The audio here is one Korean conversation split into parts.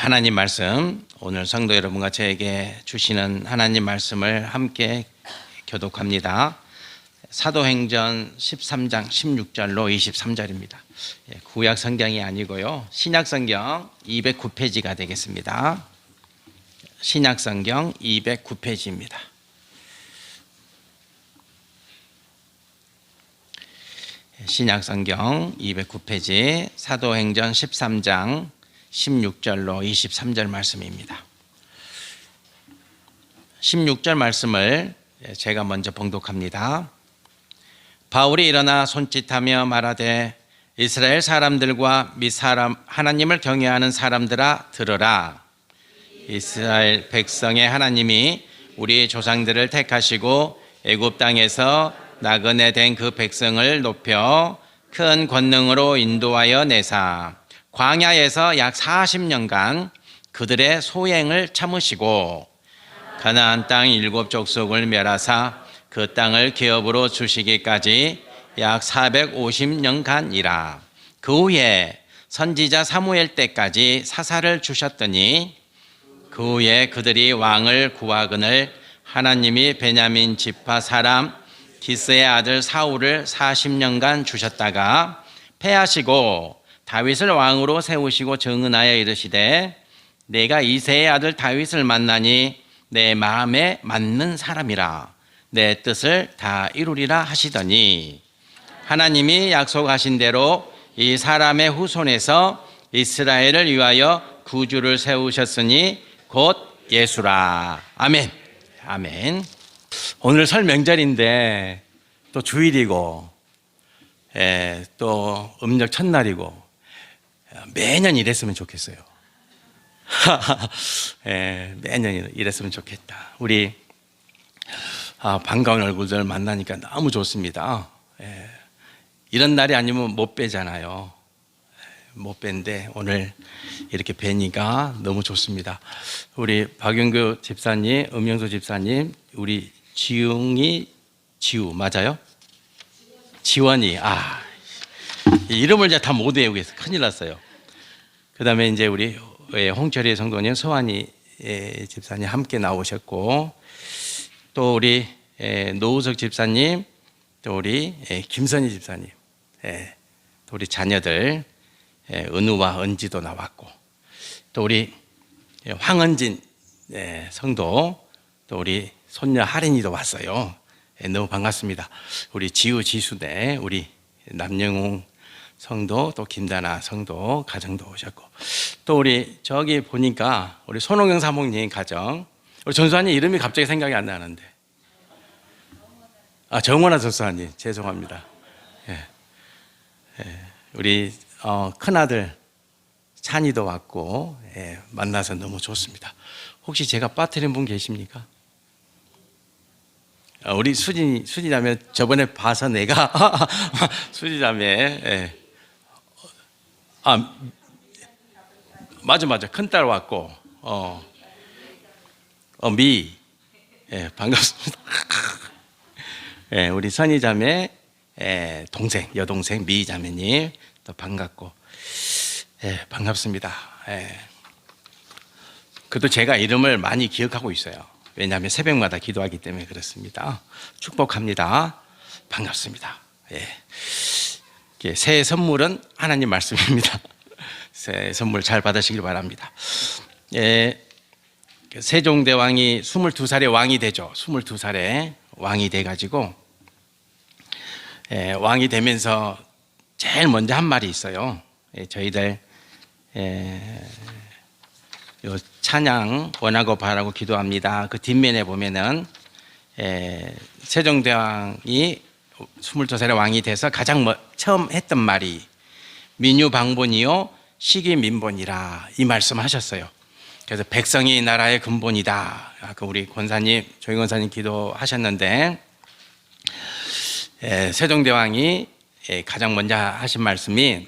하나님 말씀, 오늘 성도 여러분과 저에게 주시는 하나님 말씀을 함께 교독합니다. 사도행전 13장 16절로 23절입니다. 구약 성경이 아니고요, 신약 성경 209페이지가 되겠습니다. 신약 성경 209페이지입니다. 신약 성경 209페이지 사도행전 13장 16절로 23절 말씀입니다. 16절 말씀을 제가 먼저 봉독합니다. 바울이 일어나 손짓하며 말하되 이스라엘 사람들과 및 하나님을 경외하는 사람들아 들으라. 이스라엘 백성의 하나님이 우리 조상들을 택하시고 애굽 땅에서 나그네 된 그 백성을 높여 큰 권능으로 인도하여 내사 광야에서 약 40년간 그들의 소행을 참으시고 가나안 땅 7족속을 멸하사 그 땅을 기업으로 주시기까지 약 450년간이라. 그 후에 선지자 사무엘 때까지 사사를 주셨더니 그 후에 그들이 왕을 구하거늘 하나님이 베냐민 지파 사람 기스의 아들 사울을 40년간 주셨다가 패하시고 다윗을 왕으로 세우시고 정은하여 이르시되 내가 이새의 아들 다윗을 만나니 내 마음에 맞는 사람이라 내 뜻을 다 이루리라 하시더니 하나님이 약속하신 대로 이 사람의 후손에서 이스라엘을 위하여 구주를 세우셨으니 곧 예수라. 아멘. 아멘. 오늘 설 명절인데 또 주일이고 또 음력 첫날이고 매년 이랬으면 좋겠어요. 매년 이랬으면 좋겠다. 우리 반가운 얼굴들 만나니까 너무 좋습니다. 이런 날이 아니면 못 뵈잖아요. 못 뵌데 오늘 이렇게 뵈니까 너무 좋습니다. 우리 박윤규 집사님, 음영수 집사님, 우리 지웅이, 지우 맞아요? 지원이. 이름을 이제 다 못 외우겠어요. 큰일 났어요. 그 다음에 이제 우리 홍철희 성도님, 서환이 집사님 함께 나오셨고, 또 우리 노우석 집사님, 또 우리 김선희 집사님, 또 우리 자녀들 은우와 은지도 나왔고, 또 우리 황은진 성도, 또 우리 손녀 하린이도 왔어요. 너무 반갑습니다. 우리 지우 지수네, 우리 남영웅 성도, 또 김다나 성도 가정도 오셨고, 또 우리 저기 보니까 우리 손홍영 사모님 가정, 우리 전수환님 이름이 갑자기 생각이 안 나는데, 정원아 전수환님 죄송합니다. 우리 큰아들 찬이도 왔고, 만나서 너무 좋습니다. 혹시 제가 빠뜨린 분 계십니까? 우리 수지자매 저번에 봐서 내가 수지자매 맞아 큰딸 왔고 미 반갑습니다. 우리 선희자매 동생 여동생 미자매님 또 반갑고 반갑습니다. 그래도 제가 이름을 많이 기억하고 있어요. 왜냐하면 새벽마다 기도하기 때문에 그렇습니다. 축복합니다. 반갑습니다. 새해 선물은 하나님 말씀입니다. 새해 선물 잘 받으시길 바랍니다. 세종대왕이 22살에 왕이 되죠. 22살에 왕이 돼가지고 왕이 되면서 제일 먼저 한 말이 있어요. 저희들 요 찬양 원하고 바라고 기도합니다. 그 뒷면에 보면은 세종대왕이 22살에 왕이 돼서 가장 처음 했던 말이 민유방본이요 시기민본이라 이 말씀하셨어요. 그래서 백성이 나라의 근본이다. 아까 우리 권사님 조희 권사님 기도하셨는데 세종대왕이 가장 먼저 하신 말씀이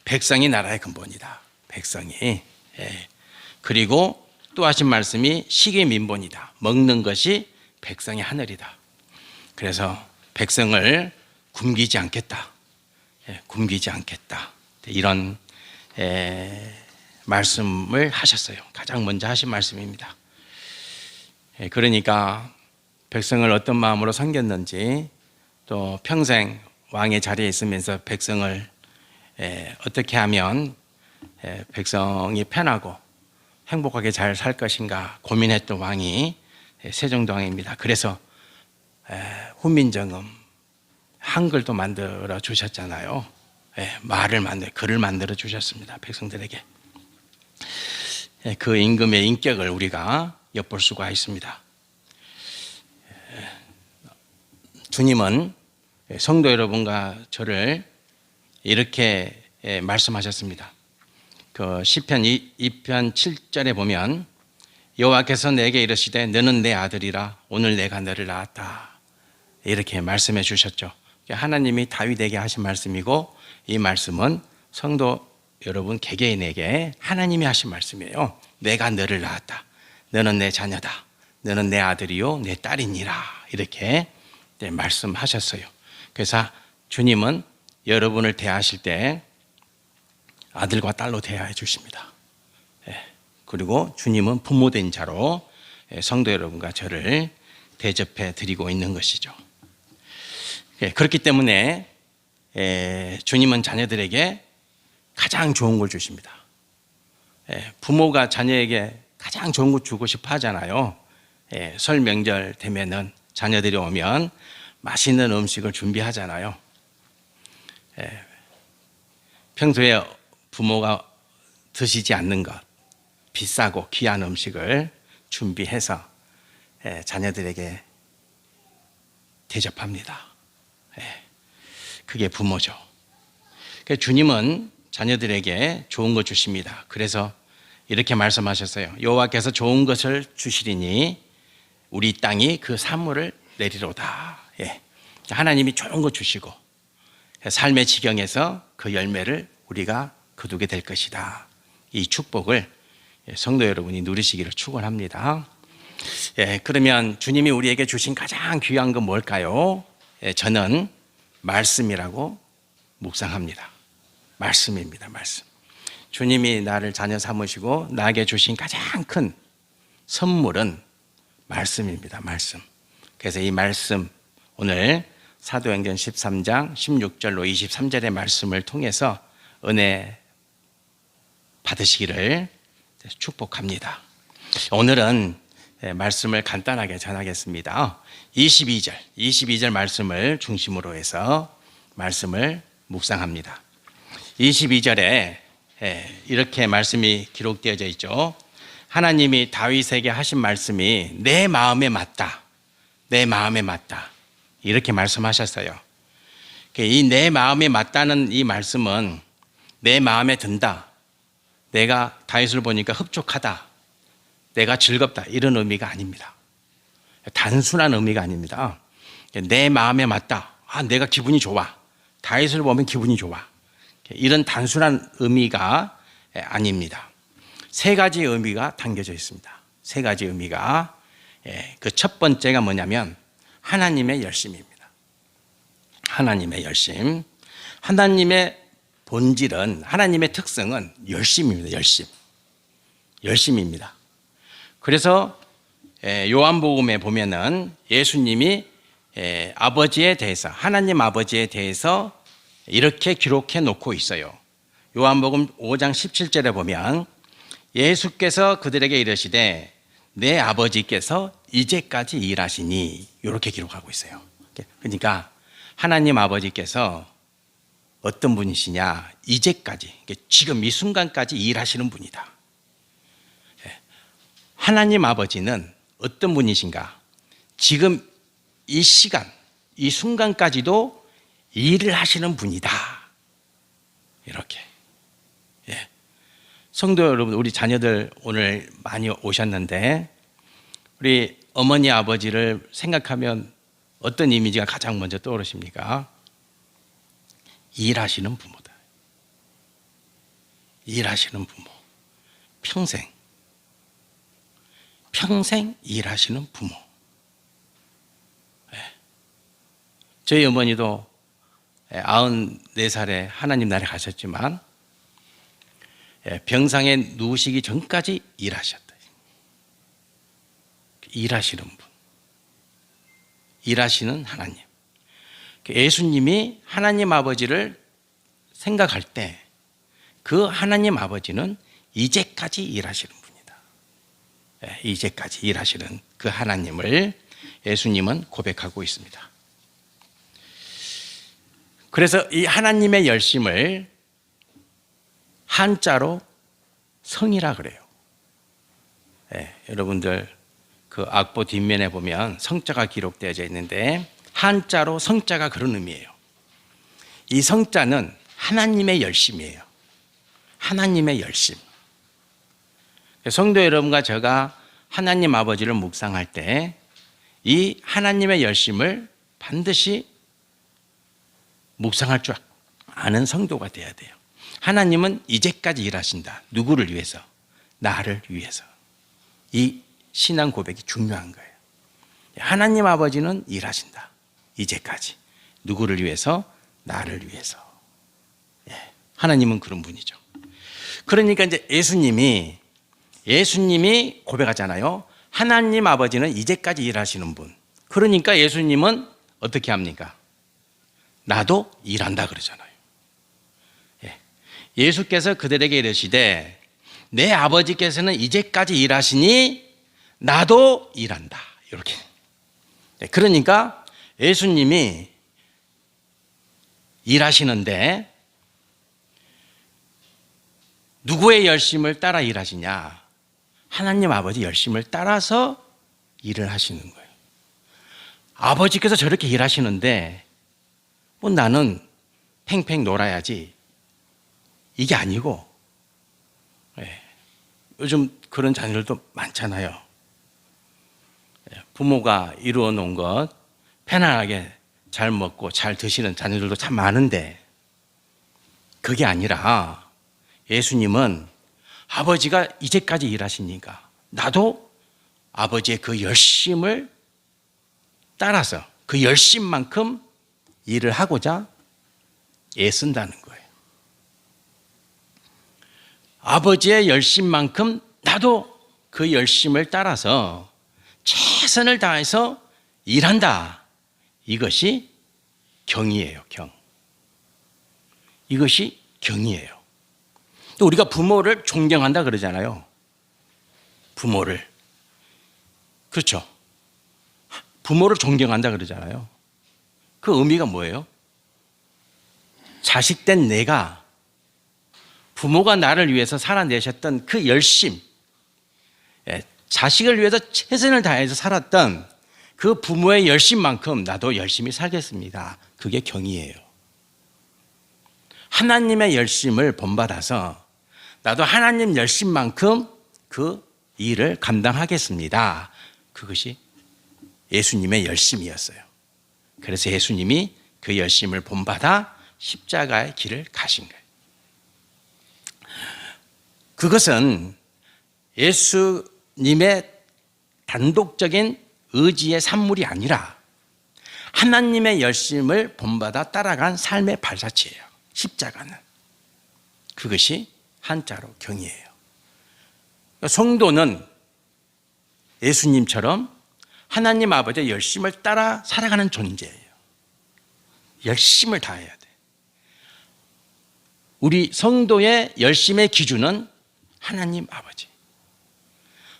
백성이 나라의 근본이다. 백성이. 그리고 또 하신 말씀이 시기민본이다. 먹는 것이 백성의 하늘이다. 그래서 백성을 굶기지 않겠다. 굶기지 않겠다. 이런 말씀을 하셨어요. 가장 먼저 하신 말씀입니다. 그러니까 백성을 어떤 마음으로 섬겼는지, 또 평생 왕의 자리에 있으면서 백성을 어떻게 하면 백성이 편하고 행복하게 잘 살 것인가 고민했던 왕이 세종대왕입니다. 그래서 훈민정음 한글도 만들어 주셨잖아요. 글을 만들어 주셨습니다. 백성들에게. 그 임금의 인격을 우리가 엿볼 수가 있습니다. 주님은 성도 여러분과 저를 이렇게 말씀하셨습니다. 그 시편 2편 7절에 보면 여호와께서 내게 이르시되 너는 내 아들이라 오늘 내가 너를 낳았다. 이렇게 말씀해 주셨죠. 하나님이 다윗에게 하신 말씀이고, 이 말씀은 성도 여러분 개개인에게 하나님이 하신 말씀이에요. 내가 너를 낳았다. 너는 내 자녀다. 너는 내 아들이요 내 딸이니라. 이렇게 말씀하셨어요. 그래서 주님은 여러분을 대하실 때 아들과 딸로 대하여 주십니다. 그리고 주님은 부모된 자로 성도 여러분과 저를 대접해 드리고 있는 것이죠. 그렇기 때문에 주님은 자녀들에게 가장 좋은 걸 주십니다. 부모가 자녀에게 가장 좋은 거 주고 싶어 하잖아요. 설 명절 되면은 자녀들이 오면 맛있는 음식을 준비하잖아요. 평소에 부모가 드시지 않는 것, 비싸고 귀한 음식을 준비해서 자녀들에게 대접합니다. 그게 부모죠. 주님은 자녀들에게 좋은 것 주십니다. 그래서 이렇게 말씀하셨어요. 여호와께서 좋은 것을 주시리니 우리 땅이 그 산물을 내리로다. 하나님이 좋은 것 주시고 삶의 지경에서 그 열매를 우리가 거두게 될 것이다. 이 축복을 성도 여러분이 누리시기를 축원합니다. 그러면 주님이 우리에게 주신 가장 귀한 건 뭘까요? 저는 말씀이라고 묵상합니다. 말씀입니다. 말씀. 주님이 나를 자녀 삼으시고 나에게 주신 가장 큰 선물은 말씀입니다. 말씀. 그래서 이 말씀, 오늘 사도행전 13장 16절로 23절의 말씀을 통해서 은혜 받으시기를 축복합니다. 오늘은 말씀을 간단하게 전하겠습니다. 22절 말씀을 중심으로 해서 말씀을 묵상합니다. 22절에 이렇게 말씀이 기록되어져 있죠. 하나님이 다윗에게 하신 말씀이 내 마음에 맞다. 내 마음에 맞다. 이렇게 말씀하셨어요. 이 내 마음에 맞다는 이 말씀은 내 마음에 든다. 내가 다윗을 보니까 흡족하다. 내가 즐겁다. 이런 의미가 아닙니다. 단순한 의미가 아닙니다. 내 마음에 맞다. 내가 기분이 좋아. 다윗을 보면 기분이 좋아. 이런 단순한 의미가 아닙니다. 세 가지 의미가 담겨져 있습니다. 세 가지 의미가. 그 첫 번째가 뭐냐면 하나님의 열심입니다. 하나님의 열심. 하나님의 본질은, 하나님의 특성은 열심입니다. 열심입니다. 그래서 요한복음에 보면은 예수님이 아버지에 대해서, 하나님 아버지에 대해서 이렇게 기록해 놓고 있어요. 요한복음 5장 17절에 보면 예수께서 그들에게 이르시되 내 아버지께서 이제까지 일하시니, 이렇게 기록하고 있어요. 그러니까 하나님 아버지께서 어떤 분이시냐? 이제까지, 지금 이 순간까지 일하시는 분이다. 하나님 아버지는 어떤 분이신가? 지금 이 시간, 이 순간까지도 일을 하시는 분이다. 이렇게. 성도 여러분, 우리 자녀들 오늘 많이 오셨는데, 우리 어머니 아버지를 생각하면 어떤 이미지가 가장 먼저 떠오르십니까? 일하시는 부모다. 일하시는 부모. 평생 일하시는 부모. 저희 어머니도 94살에 하나님 나라에 가셨지만 병상에 누우시기 전까지 일하셨다. 일하시는 분, 일하시는 하나님. 예수님이 하나님 아버지를 생각할 때 그 하나님 아버지는 이제까지 일하시는 분이다. 이제까지 일하시는 그 하나님을 예수님은 고백하고 있습니다. 그래서 이 하나님의 열심을 한자로 성이라 그래요. 여러분들 그 악보 뒷면에 보면 성자가 기록되어져 있는데 한자로 성자가 그런 의미예요. 이 성자는 하나님의 열심이에요. 하나님의 열심. 성도 여러분과 제가 하나님 아버지를 묵상할 때 이 하나님의 열심을 반드시 묵상할 줄 아는 성도가 돼야 돼요. 하나님은 이제까지 일하신다. 누구를 위해서? 나를 위해서. 이 신앙 고백이 중요한 거예요. 하나님 아버지는 일하신다. 이제까지. 누구를 위해서? 나를 위해서. 하나님은 그런 분이죠. 그러니까 이제 예수님이 고백하잖아요. 하나님 아버지는 이제까지 일하시는 분. 그러니까 예수님은 어떻게 합니까? 나도 일한다 그러잖아요. 예수께서 그들에게 이르시되 내 아버지께서는 이제까지 일하시니 나도 일한다. 이렇게. 그러니까 예수님이 일하시는데 누구의 열심을 따라 일하시냐? 하나님 아버지 열심을 따라서 일을 하시는 거예요. 아버지께서 저렇게 일하시는데 뭐 나는 팽팽 놀아야지. 이게 아니고 요즘 그런 자녀들도 많잖아요. 부모가 이루어 놓은 것 편안하게 잘 먹고 잘 드시는 자녀들도 참 많은데 그게 아니라 예수님은 아버지가 이제까지 일하시니까 나도 아버지의 그 열심을 따라서 그 열심만큼 일을 하고자 애쓴다는 거예요. 아버지의 열심만큼 나도 그 열심을 따라서 최선을 다해서 일한다. 이것이 경이에요, 경. 이것이 경이에요. 또 우리가 부모를 존경한다 그러잖아요. 부모를. 그렇죠. 부모를 존경한다 그러잖아요. 그 의미가 뭐예요? 자식된 내가 부모가 나를 위해서 살아내셨던 그 열심, 자식을 위해서 최선을 다해서 살았던 그 부모의 열심만큼 나도 열심히 살겠습니다. 그게 경이에요. 하나님의 열심을 본받아서 나도 하나님 열심만큼 그 일을 감당하겠습니다. 그것이 예수님의 열심이었어요. 그래서 예수님이 그 열심을 본받아 십자가의 길을 가신 거예요. 그것은 예수님의 단독적인 의지의 산물이 아니라 하나님의 열심을 본받아 따라간 삶의 발자취예요. 십자가는. 그것이 한자로 경이에요. 성도는 예수님처럼 하나님 아버지의 열심을 따라 살아가는 존재예요. 열심을 다해야 돼. 우리 성도의 열심의 기준은 하나님 아버지.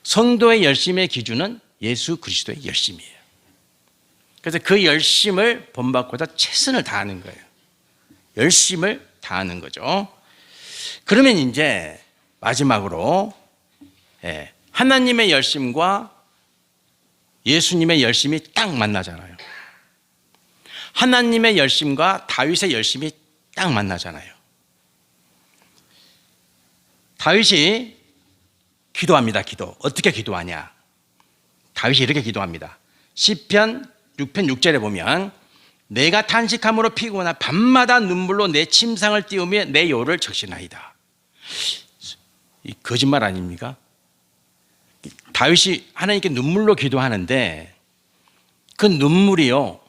성도의 열심의 기준은 예수 그리스도의 열심이에요. 그래서 그 열심을 본받고자 최선을 다하는 거예요. 열심을 다하는 거죠. 그러면 이제 마지막으로 하나님의 열심과 예수님의 열심이 딱 만나잖아요. 하나님의 열심과 다윗의 열심이 딱 만나잖아요. 다윗이 기도합니다. 기도. 어떻게 기도하냐? 다윗이 이렇게 기도합니다. 시편 6편 6절에 보면 내가 탄식함으로 피곤하 밤마다 눈물로 내 침상을 띄우며 내 요를 적시나이다. 이 거짓말 아닙니까? 다윗이 하나님께 눈물로 기도하는데 그 눈물이요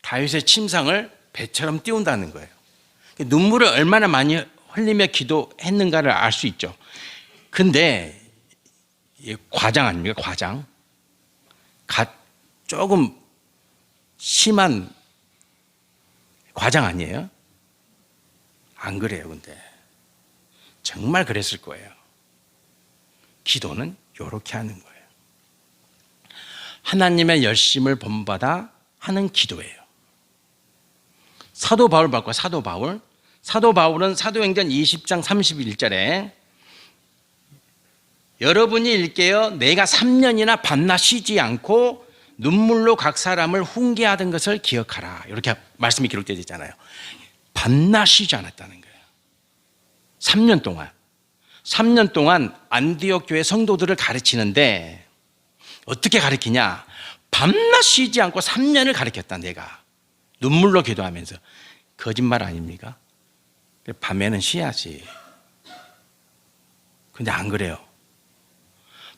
다윗의 침상을 배처럼 띄운다는 거예요. 눈물을 얼마나 많이 흘리며 기도했는가를 알 수 있죠. 근데 과장 아닙니까? 과장. 조금 심한 과장 아니에요? 안 그래요, 근데. 정말 그랬을 거예요. 기도는 이렇게 하는 거예요. 하나님의 열심을 본받아 하는 기도예요. 사도 바울 볼까요? 사도 바울. 사도 바울은 사도행전 20장 31절에 여러분이 읽게요. 내가 3년이나 밤낮 쉬지 않고 눈물로 각 사람을 훈계하던 것을 기억하라. 이렇게 말씀이 기록되어 있잖아요. 밤낮 쉬지 않았다는 거예요. 3년 동안 안디옥 교회 성도들을 가르치는데 어떻게 가르치냐? 밤낮 쉬지 않고 3년을 가르쳤다. 내가 눈물로 기도하면서. 거짓말 아닙니까? 밤에는 쉬어야지. 근데 안 그래요.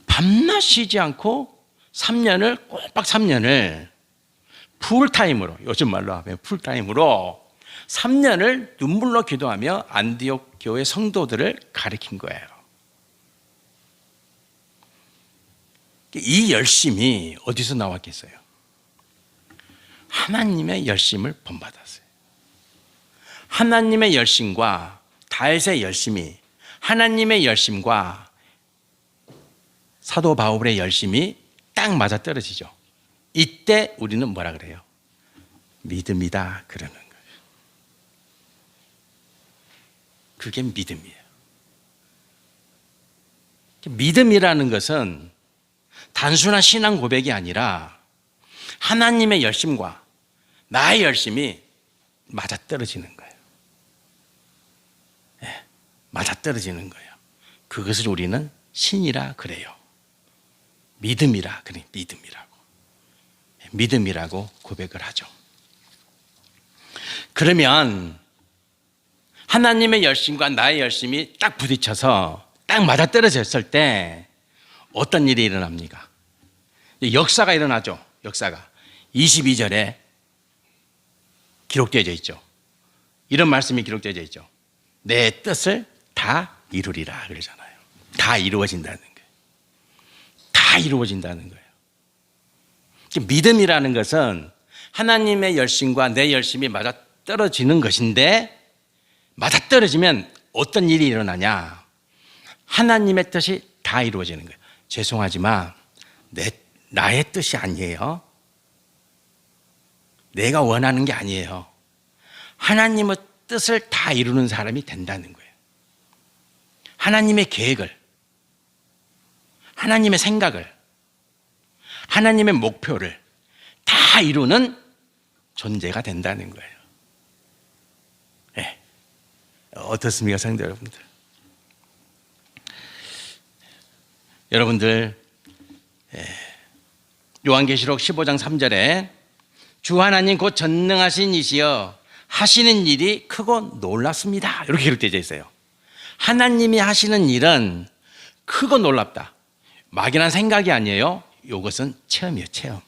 밤낮 쉬지 않고 3년을, 꼬박 3년을 풀타임으로, 요즘 말로 하면 풀타임으로 3년을 눈물로 기도하며 안디옥 교회 성도들을 가르친 거예요. 이 열심이 어디서 나왔겠어요? 하나님의 열심을 본받았어요. 하나님의 열심과 다윗의 열심이, 하나님의 열심과 사도 바울의 열심이 딱 맞아 떨어지죠. 이때 우리는 뭐라 그래요? 믿음이다 그러는 거예요. 그게 믿음이에요. 믿음이라는 것은 단순한 신앙 고백이 아니라 하나님의 열심과 나의 열심이 맞아떨어지는 거예요. 네, 맞아떨어지는 거예요. 그것을 우리는 신이라 그래요. 믿음이라 그래, 믿음이라고 고백을 하죠. 그러면 하나님의 열심과 나의 열심이 딱 부딪혀서 딱 맞아떨어졌을 때 어떤 일이 일어납니까? 역사가 일어나죠. 역사가 22절에 기록되어져 있죠. 이런 말씀이 기록되어져 있죠. 내 뜻을 다 이루리라 그러잖아요. 다 이루어진다는 거예요. 다 이루어진다는 거예요. 믿음이라는 것은 하나님의 열심과 내 열심이 맞아떨어지는 것인데, 맞아떨어지면 어떤 일이 일어나냐? 하나님의 뜻이 다 이루어지는 거예요. 죄송하지만 나의 뜻이 아니에요. 내가 원하는 게 아니에요. 하나님의 뜻을 다 이루는 사람이 된다는 거예요. 하나님의 계획을, 하나님의 생각을, 하나님의 목표를 다 이루는 존재가 된다는 거예요. 네. 어떻습니까, 성도 여러분들? 여러분들, 요한계시록 15장 3절에 주 하나님 곧 전능하신 이시여 하시는 일이 크고 놀랍습니다. 이렇게 기록되어 있어요. 하나님이 하시는 일은 크고 놀랍다. 막연한 생각이 아니에요. 이것은 체험이에요. 체험.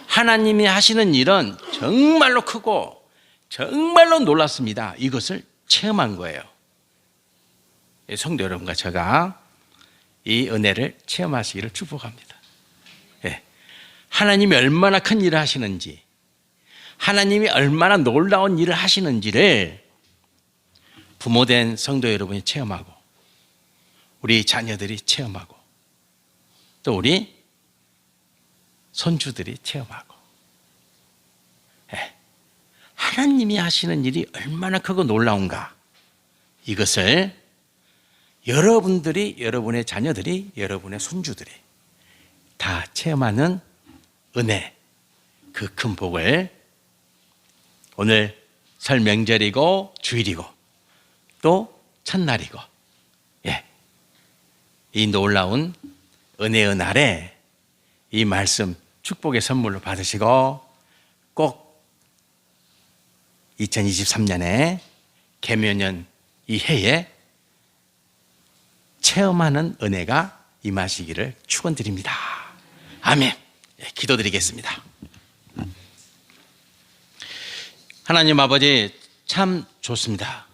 하나님이 하시는 일은 정말로 크고 정말로 놀랍습니다. 이것을 체험한 거예요. 성도 여러분과 제가 이 은혜를 체험하시기를 축복합니다. 하나님이 얼마나 큰 일을 하시는지, 하나님이 얼마나 놀라운 일을 하시는지를 부모된 성도 여러분이 체험하고, 우리 자녀들이 체험하고, 또 우리 손주들이 체험하고, 하나님이 하시는 일이 얼마나 크고 놀라운가, 이것을 여러분들이, 여러분의 자녀들이, 여러분의 손주들이 다 체험하는 은혜, 그 큰 복을 오늘 설 명절이고 주일이고 또 첫날이고, 이 놀라운 은혜의 날에 이 말씀 축복의 선물로 받으시고 꼭 2023년에 계명년 이 해에 체험하는 은혜가 임하시기를 축원드립니다. 아멘. 기도드리겠습니다. 하나님 아버지 참 좋습니다.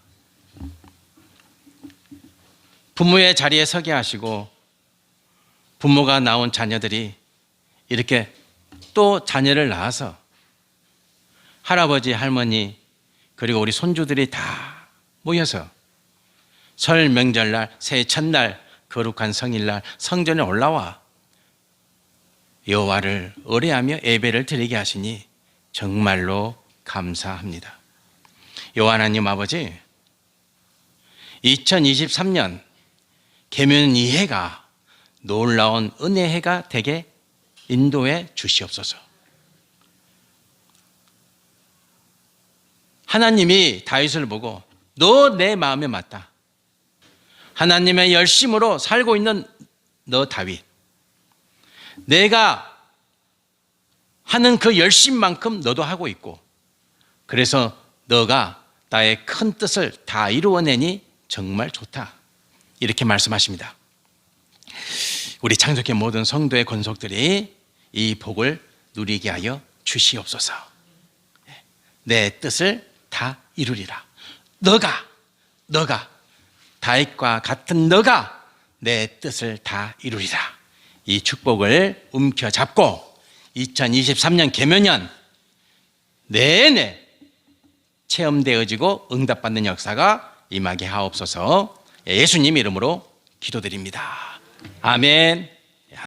부모의 자리에 서게 하시고 부모가 낳은 자녀들이 이렇게 또 자녀를 낳아서 할아버지, 할머니 그리고 우리 손주들이 다 모여서 설 명절날, 새해 첫날, 거룩한 성일날 성전에 올라와 여호와를 의뢰하며 예배를 드리게 하시니 정말로 감사합니다. 여호와 하나님 아버지, 2023년 계명 이해가 놀라운 은혜해가 되게 인도해 주시옵소서. 하나님이 다윗을 보고 너 내 마음에 맞다. 하나님의 열심으로 살고 있는 너 다윗, 내가 하는 그 열심만큼 너도 하고 있고 그래서 너가 나의 큰 뜻을 다 이루어내니 정말 좋다. 이렇게 말씀하십니다. 우리 창조교 모든 성도의 권속들이 이 복을 누리게 하여 주시옵소서. 내 뜻을 다 이루리라. 너가 다윗과 같은 너가 내 뜻을 다 이루리라. 이 축복을 움켜잡고 2023년 계명년 내내 체험되어지고 응답받는 역사가 임하게 하옵소서. 예수님 이름으로 기도드립니다. 아멘.